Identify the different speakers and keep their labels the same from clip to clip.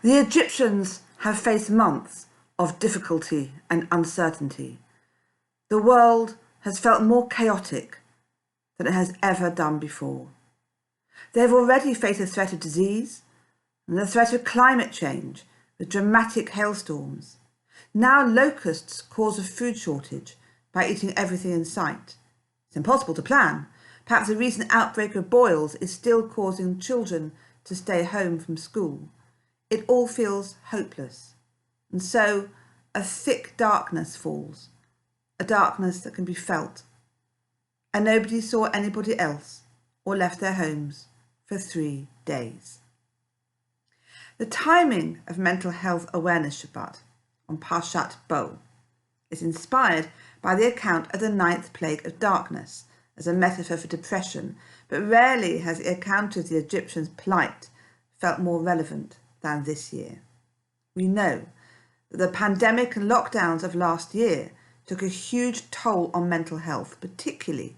Speaker 1: The Egyptians have faced months of difficulty and uncertainty. The world has felt more chaotic than it has ever done before. They have already faced the threat of disease and the threat of climate change with dramatic hailstorms. Now locusts cause a food shortage by eating everything in sight. It's impossible to plan. Perhaps a recent outbreak of boils is still causing children to stay home from school. It all feels hopeless. And so a thick darkness falls, a darkness that can be felt. And nobody saw anybody else or left their homes for 3 days. The timing of Mental Health Awareness Shabbat on Parshat Bo is inspired by the account of the ninth plague of darkness as a metaphor for depression, but rarely has the account of the Egyptians' plight felt more relevant than this year. We know that the pandemic and lockdowns of last year took a huge toll on mental health, particularly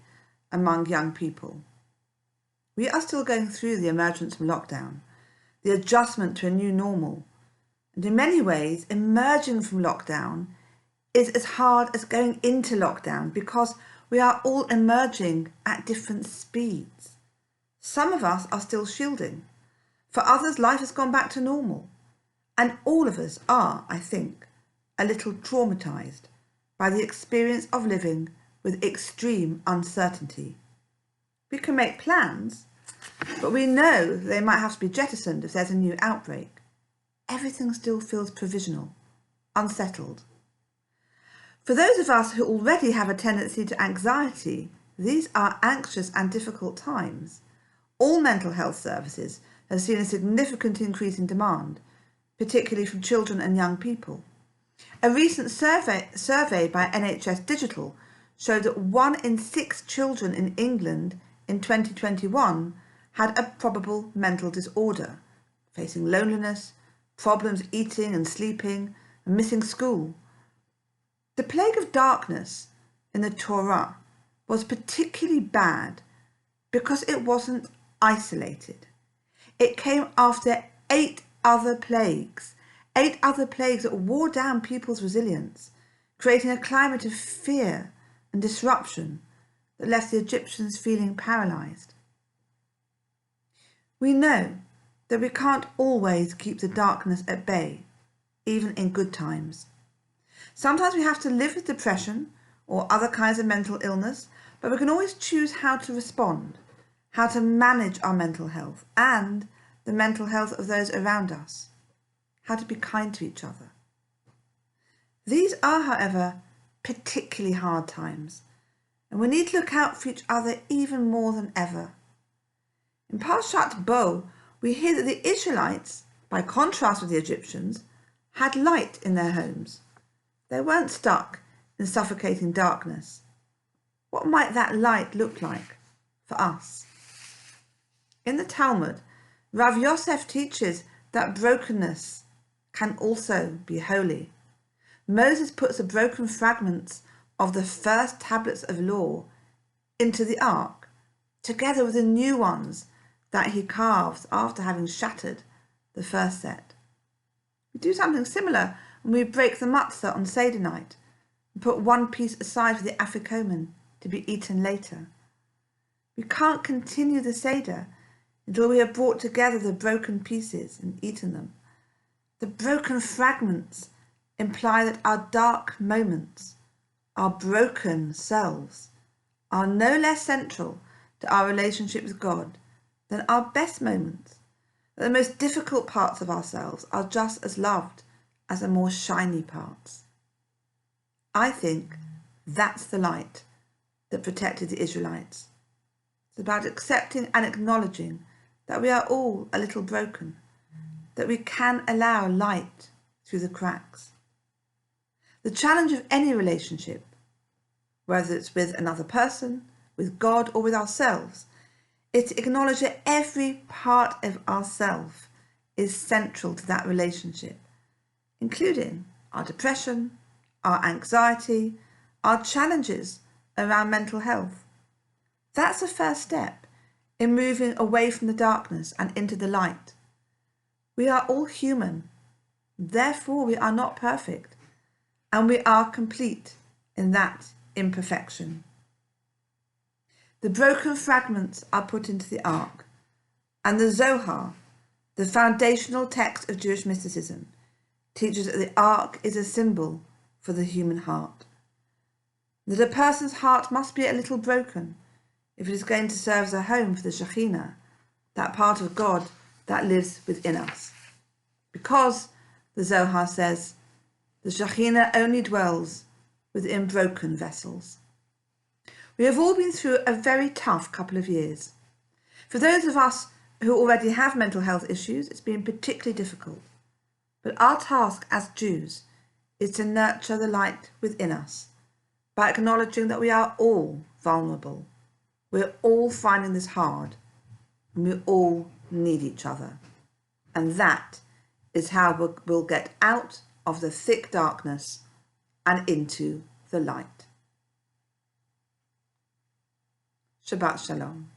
Speaker 1: among young people. We are still going through the emergence from lockdown, the adjustment to a new normal, and in many ways, emerging from lockdown is as hard as going into lockdown because we are all emerging at different speeds. Some of us are still shielding. For others, life has gone back to normal. And all of us are, I think, a little traumatised by the experience of living with extreme uncertainty. We can make plans, but we know they might have to be jettisoned if there's a new outbreak. Everything still feels provisional, unsettled. For those of us who already have a tendency to anxiety, these are anxious and difficult times. All mental health services have seen a significant increase in demand, particularly from children and young people. A recent survey by NHS Digital showed that 1 in 6 children in England in 2021 had a probable mental disorder, facing loneliness, problems eating and sleeping, and missing school. The plague of darkness in the Torah was particularly bad because it wasn't isolated. It came after 8 other plagues that wore down people's resilience, creating a climate of fear and disruption that left the Egyptians feeling paralysed. We know that we can't always keep the darkness at bay, even in good times. Sometimes we have to live with depression or other kinds of mental illness, but we can always choose how to respond, how to manage our mental health and the mental health of those around us, how to be kind to each other. These are, however, particularly hard times, and we need to look out for each other even more than ever. In Parshat Bo, we hear that the Israelites, by contrast with the Egyptians, had light in their homes. They weren't stuck in suffocating darkness. What might that light look like for us? In the Talmud, Rav Yosef teaches that brokenness can also be holy. Moses puts the broken fragments of the first tablets of law into the ark, together with the new ones that he carves after having shattered the first set. We do something similar when we break the matzah on Seder night and put one piece aside for the afikomen to be eaten later. We can't continue the Seder until we have brought together the broken pieces and eaten them. The broken fragments imply that our dark moments, our broken selves, are no less central to our relationship with God than our best moments, that the most difficult parts of ourselves are just as loved as the more shiny parts. I think that's the light that protected the Israelites. It's about accepting and acknowledging that we are all a little broken, that we can allow light through the cracks. The challenge of any relationship, whether it's with another person, with God, or with ourselves, is to acknowledge that every part of ourselves is central to that relationship, including our depression, our anxiety, our challenges around mental health. That's the first step in moving away from the darkness and into the light. We are all human Therefore, we are not perfect, and we are complete in that imperfection. The broken fragments are put into the ark, and the Zohar, the foundational text of Jewish mysticism, teaches that the ark is a symbol for the human heart. That a person's heart must be a little broken if it is going to serve as a home for the Shekhinah, that part of God that lives within us. Because, the Zohar says, the Shekhinah only dwells within broken vessels. We have all been through a very tough couple of years. For those of us who already have mental health issues, it's been particularly difficult. But our task as Jews is to nurture the light within us by acknowledging that we are all vulnerable. We're all finding this hard, and we all need each other. And that is how we'll get out of the thick darkness and into the light. Shabbat Shalom.